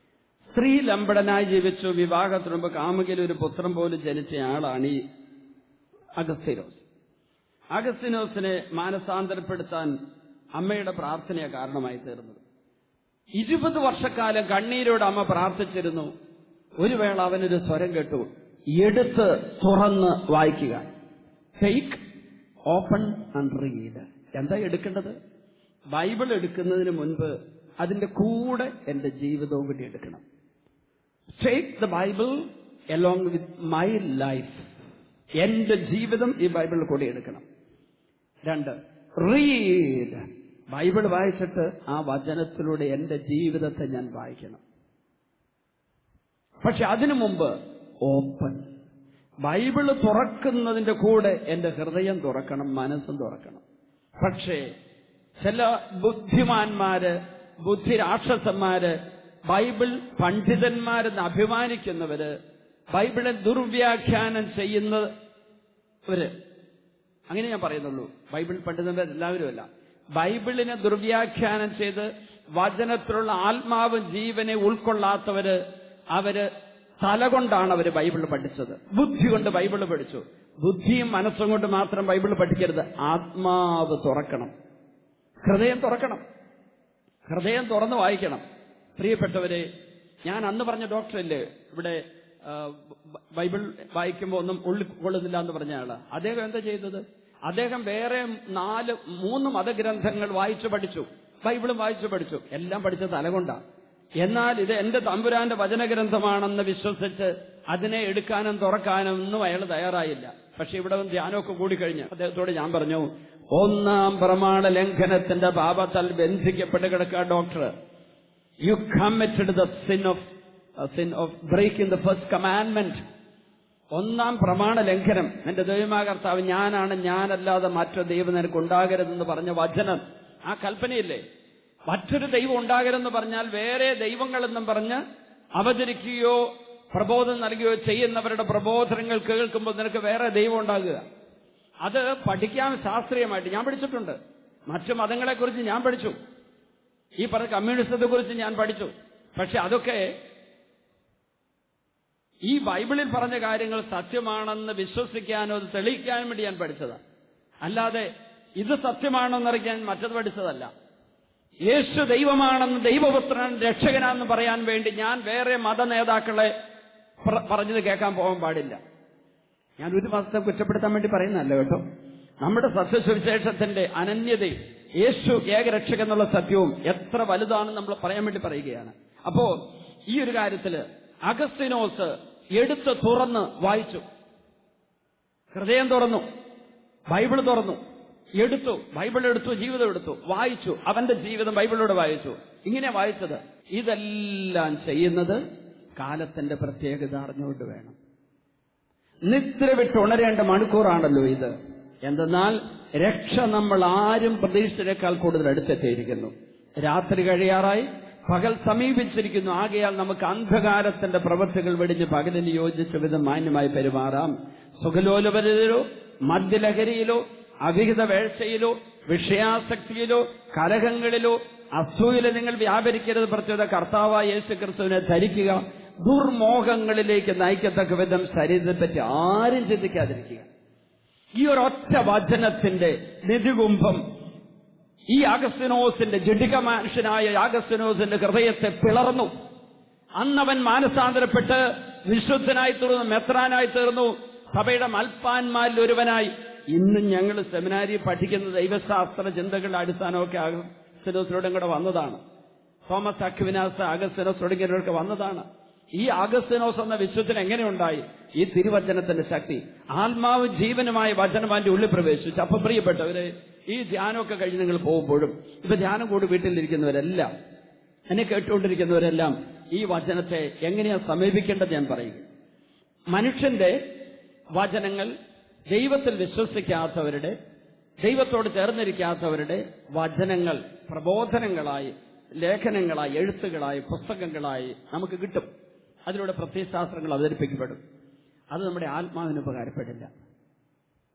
സ്ത്രീ ലംബടനായി ജീവിച്ചു, വിവാഹത്തിന് മുമ്പ് കാമുകിൽ ഒരു പുത്രൻ പോലും ജനിച്ചയാളാണ് ഈ അഗസ്തീനോസ്. അഗസ്തീനോസിനെ മാനസാന്തരപ്പെടുത്താൻ അമ്മയുടെ പ്രാർത്ഥനയാണ് കാരണമായി തീർന്നത്. 20 വർഷക്കാലം കണ്ണീരോട് അമ്മ പ്രാർത്ഥിച്ചിരുന്നു. ഒരു വേള അവനൊരു സ്വരം കേട്ടു, എടുത്ത് തുറന്ന് വായിക്കുക. Take, open and read. എന്താ എടുക്കേണ്ടത്? ബൈബിൾ എടുക്കുന്നതിന് മുൻപ് അതിന്റെ കൂടെ എന്റെ ജീവിതവും കൂടി എടുക്കണം. Take the Bible along with my life. എന്റെ ജീവിതം ഈ ബൈബിളിൽ കൂടി എടുക്കണം. 2, റീഡ്. ബൈബിൾ വായിച്ചിട്ട് ആ വചനത്തിലൂടെ എന്റെ ജീവിതത്തെ ഞാൻ വായിക്കണം. പക്ഷെ അതിനു മുമ്പ് ഓപ്പൺ. ബൈബിള് തുറക്കുന്നതിന്റെ കൂടെ എന്റെ ഹൃദയം തുറക്കണം, മനസ്സും തുറക്കണം. പക്ഷേ ചില ബുദ്ധിമാന്മാര്, ബുദ്ധിരാക്ഷസന്മാര്, ബൈബിൾ പണ്ഡിതന്മാരെന്ന് അഭിമാനിക്കുന്നവര്, ബൈബിളെ ദുർവ്യാഖ്യാനം ചെയ്യുന്നവര്, അങ്ങനെ ഞാൻ പറയുന്നുള്ളൂ. ബൈബിൾ പണ്ഡിതന്മാർ എല്ലാവരുമല്ല. ബൈബിളിനെ ദുർവ്യാഖ്യാനം ചെയ്ത് വചനത്തിലുള്ള ആത്മാവും ജീവനെ ഉൾക്കൊള്ളാത്തവര്, അവര് തലകൊണ്ടാണ് അവര് ബൈബിൾ പഠിച്ചത്, ബുദ്ധി കൊണ്ട് ബൈബിൾ പഠിച്ചു. ബുദ്ധിയും മനസ്സും കൊണ്ട് മാത്രം ബൈബിൾ പഠിക്കരുത്. ആത്മാവ് തുറക്കണം, ഹൃദയം തുറക്കണം, ഹൃദയം തുറന്ന് വായിക്കണം. പ്രിയപ്പെട്ടവരെ, ഞാൻ അന്ന് പറഞ്ഞ ഡോക്ടറല്ലേ ഇവിടെ ബൈബിൾ വായിക്കുമ്പോൾ ഒന്നും ഉൾക്കൊള്ളുന്നില്ല എന്ന് പറഞ്ഞ ആള്, അദ്ദേഹം എന്താ ചെയ്തത്? അദ്ദേഹം വേറെ 3 മതഗ്രന്ഥങ്ങൾ വായിച്ചു പഠിച്ചു, ബൈബിളും വായിച്ചു പഠിച്ചു. എല്ലാം പഠിച്ച തലകൊണ്ടാണ്. എന്നാൽ ഇത് എന്റെ തമ്പുരാന്റെ വചനഗ്രന്ഥമാണെന്ന് വിശ്വസിച്ച് അതിനെ എടുക്കാനും തുറക്കാനും ഒന്നും അയാൾ തയ്യാറായില്ല. പക്ഷെ ഇവിടെ ധ്യാനമൊക്കെ കൂടിക്കഴിഞ്ഞ് അദ്ദേഹത്തോട് ഞാൻ പറഞ്ഞു, 1-ാം പ്രമാണ ലംഘനത്തിന്റെ പാപത്താൽ ബന്ധിക്കപ്പെട്ട് കിടക്കുക doctor. You committed the sin of breaking the first commandment. 1-ാം പ്രമാണ ലംഘനം. എന്റെ ദൈവമായ കർത്താവ് ഞാനാണ്, ഞാനല്ലാതെ മറ്റൊരു ദൈവം നിനക്ക് ഉണ്ടാകരുതെന്ന് പറഞ്ഞ വചനം, ആ കൽപ്പനയില്ലേ? മറ്റൊരു ദൈവം ഉണ്ടാകരുതെന്ന് പറഞ്ഞാൽ വേറെ ദൈവങ്ങളെന്നും പറഞ്ഞ് അവതരിക്കുകയോ പ്രബോധനം നൽകുകയോ ചെയ്യുന്നവരുടെ പ്രബോധനങ്ങൾ കേൾക്കുമ്പോൾ നിനക്ക് വേറെ ദൈവം ഉണ്ടാകുക. അത് പഠിക്കാൻ ശാസ്ത്രീയമായിട്ട് ഞാൻ പഠിച്ചിട്ടുണ്ട്. മറ്റു മതങ്ങളെക്കുറിച്ച് ഞാൻ പഠിച്ചു, ഈ പറഞ്ഞ കമ്മ്യൂണിസത്തെക്കുറിച്ച് ഞാൻ പഠിച്ചു. പക്ഷെ അതൊക്കെ ഈ ബൈബിളിൽ പറഞ്ഞ കാര്യങ്ങൾ സത്യമാണെന്ന് വിശ്വസിക്കാനോ അത് തെളിയിക്കാനും വേണ്ടി ഞാൻ പഠിച്ചതാണ്. അല്ലാതെ ഇത് സത്യമാണെന്നറിയാൻ മറ്റത് പഠിച്ചതല്ല. യേശു ദൈവമാണെന്ന്, ദൈവപുത്രൻ രക്ഷകനാണെന്ന് പറയാൻ വേണ്ടി ഞാൻ വേറെ മത നേതാക്കളെ പറഞ്ഞത് കേൾക്കാൻ പോകാൻ പാടില്ല. ഞാൻ ഒരു മതത്തെ കുറ്റപ്പെടുത്താൻ വേണ്ടി പറയുന്നതല്ല കേട്ടോ. നമ്മുടെ സത്യസുവിശേഷത്തിന്റെ അനന്യതയും യേശു ഏകരക്ഷകൻ എന്നുള്ള സത്യവും എത്ര വലുതാണെന്ന് നമ്മൾ പറയാൻ വേണ്ടി പറയുകയാണ്. അപ്പോ ഈ ഒരു കാര്യത്തില് അഗസ്തീനോസ് എടുത്ത് തുറന്ന് വായിച്ചു, ഹൃദയം തുറന്നു, ബൈബിൾ തുറന്നു, എടുത്തു, ബൈബിൾ എടുത്തു, ജീവിതം എടുത്തു, വായിച്ചു, അവന്റെ ജീവിതം ബൈബിളിലൂടെ വായിച്ചു. ഇങ്ങനെ വായിച്ചത്. ഇതെല്ലാം ചെയ്യുന്നത് കാലത്തിന്റെ പ്രത്യേകത അറിഞ്ഞുകൊണ്ട് വേണം. നിദ്ര വിട്ട് ഉണരേണ്ട മണിക്കൂറാണല്ലോ ഇത്. എന്തെന്നാൽ രക്ഷ നമ്മൾ ആരും പ്രതീക്ഷിച്ചതിനേക്കാൾ കൂടുതൽ അടുത്തെത്തിയിരിക്കുന്നു. രാത്രി കഴിയാറായി, പകൽ സമീപിച്ചിരിക്കുന്നു. ആകയാൽ നമുക്ക് അന്ധകാരത്തിന്റെ പ്രവൃത്തികൾ വെടിഞ്ഞ് പകലിന് യോജിച്ച വിധം മാന്യമായി പെരുമാറാം. സുഖലോലുപരിയിലോ മദ്യലഹരിയിലോ അവിഹിത വേഴ്ചയിലോ വിഷയാസക്തിയിലോ കലഹങ്ങളിലോ അസൂയയിലോ നിങ്ങൾ വ്യാപരിക്കരുത്. പ്രത്യേകത കർത്താവായ യേശു ക്രിസ്തുവിനെ ധരിക്കുക. ദുർമോഹങ്ങളിലേക്ക് നയിക്കത്തക്ക വിധം ശരീരത്തെപ്പറ്റി ആരും ചിന്തിക്കാതിരിക്കുക. ഈ ഒരൊറ്റ വചനത്തിന്റെ നിധികുംഭം ഈ അഗസ്തീനോസിന്റെ ജഡിക മനുഷ്യനായ അഗസ്തീനോസിന്റെ ഹൃദയത്തെ പിളർന്നു. അന്നവൻ മാനസാന്തരപ്പെട്ട് വിശുദ്ധനായി തീർന്നു, മെത്രാനായി തീർന്നു, സഭയുടെ മൽപ്പാന്മാരിൽ ഒരുവനായി. ഇന്നും ഞങ്ങൾ സെമിനാരി പഠിക്കുന്ന ദൈവശാസ്ത്ര ചിന്തകളുടെ അടിസ്ഥാനമൊക്കെ അഗസ്തീനോസിലൂടെ കൂടെ വന്നതാണ്. തോമസ് അക്വിനാസ്, അഗസ്തീനോസ് തുടങ്ങിയവരൊക്കെ വന്നതാണ്. ഈ അഗസ്തീനോസ് എന്ന വിശുദ്ധൻ എങ്ങനെയുണ്ടായി? ഈ തിരുവചനത്തിന്റെ ശക്തി, ആത്മാവ് ജീവനുമായ വചനം അവന്റെ ഉള്ളിൽ പ്രവേശിച്ചു. അപ്പൊ പ്രിയപ്പെട്ടവരെ, ഈ ധ്യാനമൊക്കെ കഴിഞ്ഞ് നിങ്ങൾ പോകുമ്പോഴും, ഇപ്പൊ ധ്യാനം കൂടി വീട്ടിലിരിക്കുന്നവരെല്ലാം, എന്നെ കേട്ടുകൊണ്ടിരിക്കുന്നവരെല്ലാം ഈ വചനത്തെ എങ്ങനെയാ സമീപിക്കേണ്ടത് ഞാൻ പറയും. മനുഷ്യന്റെ വചനങ്ങൾ ദൈവത്തിൽ വിശ്വസിക്കാത്തവരുടെ, ദൈവത്തോട് ചേർന്നിരിക്കാത്തവരുടെ വചനങ്ങൾ പ്രബോധനങ്ങളായി, ലേഖനങ്ങളായി, എഴുത്തുകളായി, പുസ്തകങ്ങളായി നമുക്ക് കിട്ടും. അതിലൂടെ പ്രത്യയശാസ്ത്രങ്ങൾ അവതരിപ്പിക്കപ്പെടും. അത് നമ്മുടെ ആത്മാവിന് ഉപകാരപ്പെടില്ല.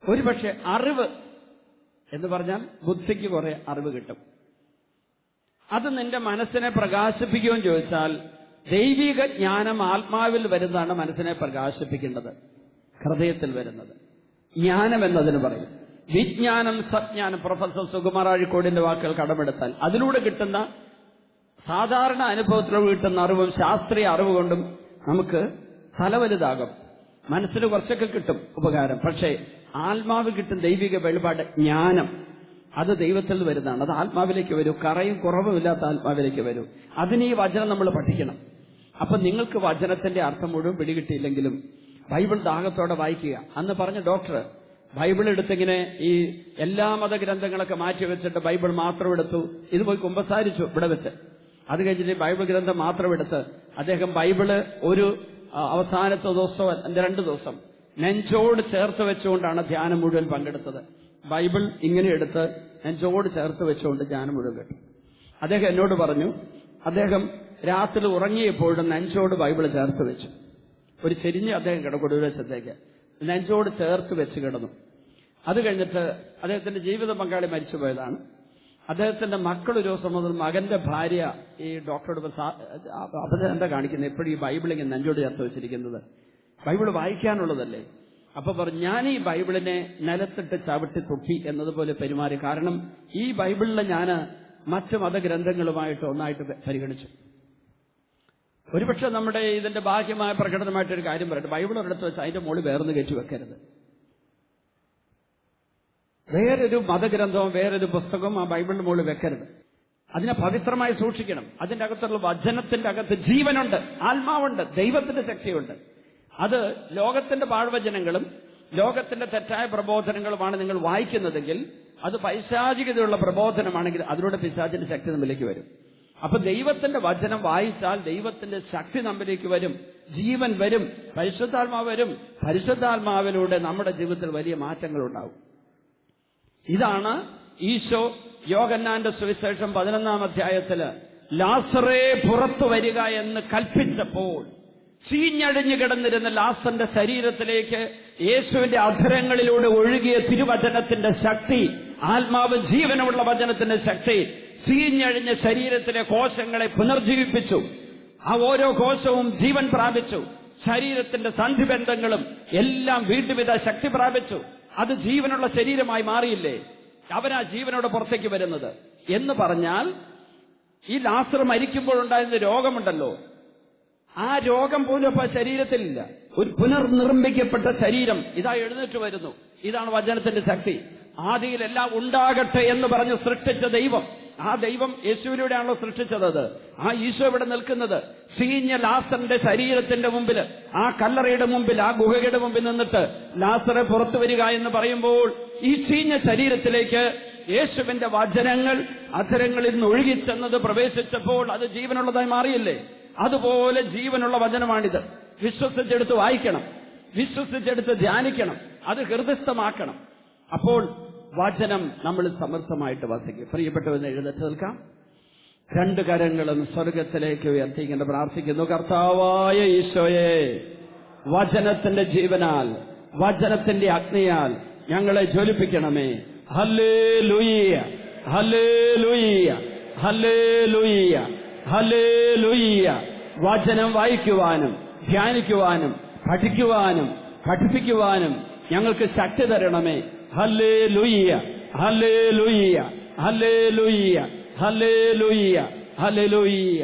ഒരുപക്ഷെ അറിവ് എന്ന് പറഞ്ഞാൽ ബുദ്ധിക്ക് കുറെ അറിവ് കിട്ടും. അത് നിന്റെ മനസ്സിനെ പ്രകാശിപ്പിക്കുകയും ചോദിച്ചാൽ, ദൈവിക ജ്ഞാനം ആത്മാവിൽ വരുന്നതാണ് മനസ്സിനെ പ്രകാശിപ്പിക്കേണ്ടത്, ഹൃദയത്തിൽ വരുന്നത്. ജ്ഞാനം എന്നതിന് പറയും. വിജ്ഞാനം, സജ്ഞാനം. പ്രൊഫസർ സുകുമാർ അഴീക്കോടിന്റെ വാക്കുകൾ കടമെടുത്താൽ അതിലൂടെ കിട്ടുന്ന സാധാരണ അനുഭവത്തിലൂടെ കിട്ടുന്ന അറിവും ശാസ്ത്രീയ അറിവ് കൊണ്ടും നമുക്ക് തലവലുതാകും. മനസ്സിന് കുറച്ചൊക്കെ കിട്ടും ഉപകാരം. പക്ഷേ ആത്മാവിൽ കിട്ടും ദൈവിക വെളിപാട്, ജ്ഞാനം. അത് ദൈവത്തിൽ വരുന്നതാണ്. അത് ആത്മാവിലേക്ക് വരൂ. കറയും കുറവും ഇല്ലാത്ത ആത്മാവിലേക്ക് വരൂ. അതിന് ഈ വചനം നമ്മൾ പഠിക്കണം. അപ്പൊ നിങ്ങൾക്ക് വചനത്തിന്റെ അർത്ഥം മുഴുവൻ പിടികിട്ടിയില്ലെങ്കിലും ബൈബിൾ ദാഹത്തോടെ വായിക്കുക. അന്ന് പറഞ്ഞ ഡോക്ടർ ബൈബിൾ എടുത്തിങ്ങനെ ഈ എല്ലാ മതഗ്രന്ഥങ്ങളൊക്കെ മാറ്റി വെച്ചിട്ട് ബൈബിൾ മാത്രം എടുത്തു. ഇത് പോയി കുമ്പസാരിച്ചു ഇവിടെ വെച്ച്. അത് കഴിഞ്ഞിട്ട് ബൈബിൾ ഗ്രന്ഥം മാത്രം എടുത്ത് അദ്ദേഹം ബൈബിള് ഒരു അവസാനത്തെ ദിവസം 2 ദിവസം നെഞ്ചോട് ചേർത്ത് വെച്ചുകൊണ്ടാണ് ധ്യാനം മുഴുവൻ പങ്കെടുത്തത്. ബൈബിൾ ഇങ്ങനെ എടുത്ത് നെഞ്ചോട് ചേർത്ത് വെച്ചുകൊണ്ട് ധ്യാനം മുഴുവൻ കേട്ടു. അദ്ദേഹം എന്നോട് പറഞ്ഞു, അദ്ദേഹം രാത്രി ഉറങ്ങിയപ്പോഴും നെഞ്ചോട് ബൈബിൾ ചേർത്ത് വെച്ചു. ഒരു ചെരിഞ്ഞ് അദ്ദേഹം കിടക്കും ഒരു വശത്തേക്ക്, നെഞ്ചോട് ചേർത്ത് വെച്ച് കിടന്നു. അത് കഴിഞ്ഞിട്ട് അദ്ദേഹത്തിന്റെ ജീവിത പങ്കാളി മരിച്ചുപോയതാണ്. അദ്ദേഹത്തിന്റെ മക്കൾ ഒരു ദിവസം മുതൽ മകന്റെ ഭാര്യ ഈ ഡോക്ടറോട് അപ്പൊ എന്താ കാണിക്കുന്നത്, എപ്പോഴും ഈ ബൈബിൾ ഇങ്ങനെ നെഞ്ചോട് ചേർത്ത് വെച്ചിരിക്കുന്നത്, ബൈബിൾ വായിക്കാനുള്ളതല്ലേ? അപ്പൊ പറഞ്ഞു, ഞാൻ ഈ ബൈബിളിനെ നിലത്തിട്ട് ചവിട്ടി തുപ്പി എന്നതുപോലെ പെരുമാറി. കാരണം ഈ ബൈബിളിനെ ഞാൻ മറ്റു മതഗ്രന്ഥങ്ങളുമായിട്ട് ഒന്നായിട്ട് പരിഗണിച്ചു. ഒരുപക്ഷെ നമ്മുടെ ഇതിന്റെ ബാഹ്യമായ പ്രകടനമായിട്ടൊരു കാര്യം പറയട്ടെ, ബൈബിൾ ഒരിടത്ത് വെച്ച് അതിന്റെ മുകളിൽ വേറൊന്ന് കയറ്റി വെക്കരുത്. വേറൊരു മതഗ്രന്ഥവും വേറൊരു പുസ്തകവും ആ ബൈബിളിന്റെ മുകളിൽ വെക്കരുത്. അതിനെ പവിത്രമായി സൂക്ഷിക്കണം. അതിന്റെ അകത്തുള്ള വചനത്തിന്റെ അകത്ത് ജീവനുണ്ട്, ആത്മാവുണ്ട്, ദൈവത്തിന്റെ ശക്തിയുണ്ട്. അത് ലോകത്തിന്റെ പാഴ്വചനങ്ങളും ലോകത്തിന്റെ തെറ്റായ പ്രബോധനങ്ങളുമാണ് നിങ്ങൾ വായിക്കുന്നതെങ്കിൽ, അത് പൈശാചികതയുള്ള പ്രബോധനമാണെങ്കിൽ അതിലൂടെ പിശാചിന്റെ ശക്തി നമ്മിലേക്ക് വരും. അപ്പൊ ദൈവത്തിന്റെ വചനം വായിച്ചാൽ ദൈവത്തിന്റെ ശക്തി നമ്മിലേക്ക് വരും, ജീവൻ വരും, പരിശുദ്ധാത്മാവ് വരും. പരിശുദ്ധാത്മാവിലൂടെ നമ്മുടെ ജീവിതത്തിൽ വലിയ മാറ്റങ്ങൾ ഉണ്ടാവും. ഇതാണ് ഈശോ യോഹന്നാന്റെ സുവിശേഷം 11-ാം അധ്യായത്തില് ലാസറേ പുറത്തു വരിക എന്ന് കൽപ്പിച്ചപ്പോൾ ചീഞ്ഞഴിഞ്ഞു കിടന്നിരുന്ന ലാസറിന്റെ ശരീരത്തിലേക്ക് യേശുവിന്റെ അധരങ്ങളിലൂടെ ഒഴുകിയ തിരുവചനത്തിന്റെ ശക്തി, ആത്മാവ് ജീവനുള്ള വചനത്തിന്റെ ശക്തി ചീഞ്ഞഴിഞ്ഞ ശരീരത്തിലെ കോശങ്ങളെ പുനർജീവിപ്പിച്ചു. ആ ഓരോ കോശവും ജീവൻ പ്രാപിച്ചു. ശരീരത്തിന്റെ സന്ധിബന്ധങ്ങളും എല്ലാം വീണ്ടും ശക്തി പ്രാപിച്ചു. അത് ജീവനുള്ള ശരീരമായി മാറിയില്ലേ? അവനാ ജീവനോട് പുറത്തേക്ക് വരുന്നത്. എന്ന് പറഞ്ഞാൽ ഈ ലാസർ മരിക്കുമ്പോഴുണ്ടായിരുന്ന രോഗമുണ്ടല്ലോ, ആ രോഗം പോലും അപ്പൊ ശരീരത്തിലില്ല. ഒരു പുനർനിർമ്മിക്കപ്പെട്ട ശരീരം ഇതാ എഴുന്നേറ്റ് വരുന്നു. ഇതാണ് വചനത്തിന്റെ ശക്തി. ആദിയിൽ എല്ലാം ഉണ്ടാകട്ടെ എന്ന് പറഞ്ഞ് സൃഷ്ടിച്ച ദൈവം, ആ ദൈവം യേശുവിലൂടെയാണല്ലോ സൃഷ്ടിച്ചത്. ആ ഈശോ ഇവിടെ നിൽക്കുന്നത് ചീഞ്ഞ ലാസറിന്റെ ശരീരത്തിന്റെ മുമ്പിൽ, ആ കല്ലറയുടെ മുമ്പിൽ, ആ ഗുഹയുടെ മുമ്പിൽ നിന്നിട്ട് ലാസറെ പുറത്തു വരിക എന്ന് പറയുമ്പോൾ ഈ ചീഞ്ഞ ശരീരത്തിലേക്ക് യേശുവിന്റെ വചനങ്ങൾ അധരങ്ങളിൽ നിന്ന് ഒഴുകിച്ചെന്നത് പ്രവേശിച്ചപ്പോൾ അത് ജീവനുള്ളതായി മാറിയില്ലേ? അതുപോലെ ജീവനുള്ള വചനമാണിത്. വിശ്വസിച്ചെടുത്ത് വായിക്കണം, വിശ്വസിച്ചെടുത്ത് ധ്യാനിക്കണം, അത് ഹൃദയസ്ഥമാക്കണം. അപ്പോൾ വചനം നമ്മൾ സമർത്ഥമായിട്ട് വസിക്കും. പ്രിയപ്പെട്ടവരെ, എഴുന്നേറ്റ് നിൽക്കാം. രണ്ട് കരങ്ങളും സ്വർഗത്തിലേക്ക് ഉയർത്തി ഇങ്ങനെ പ്രാർത്ഥിക്കുന്നു. കർത്താവായ ഈശോയെ, വചനത്തിന്റെ ജീവനാൽ, വചനത്തിന്റെ അഗ്നിയാൽ ഞങ്ങളെ ജ്വലിപ്പിക്കണമേ. ഹല്ലേലൂയ, ഹല്ലേലൂയ, ഹല്ലേലൂയ, ഹല്ലേലൂയ. വചനം വായിക്കുവാനും ധ്യാനിക്കുവാനും പഠിക്കുവാനും പഠിപ്പിക്കുവാനും ഞങ്ങൾക്ക് ശക്തി തരണമേ. ഹല്ലേലൂയ, ഹല്ലേലൂയ, ഹല്ലേലൂയ, ഹല്ലേലൂയ, ഹല്ലേലൂയ.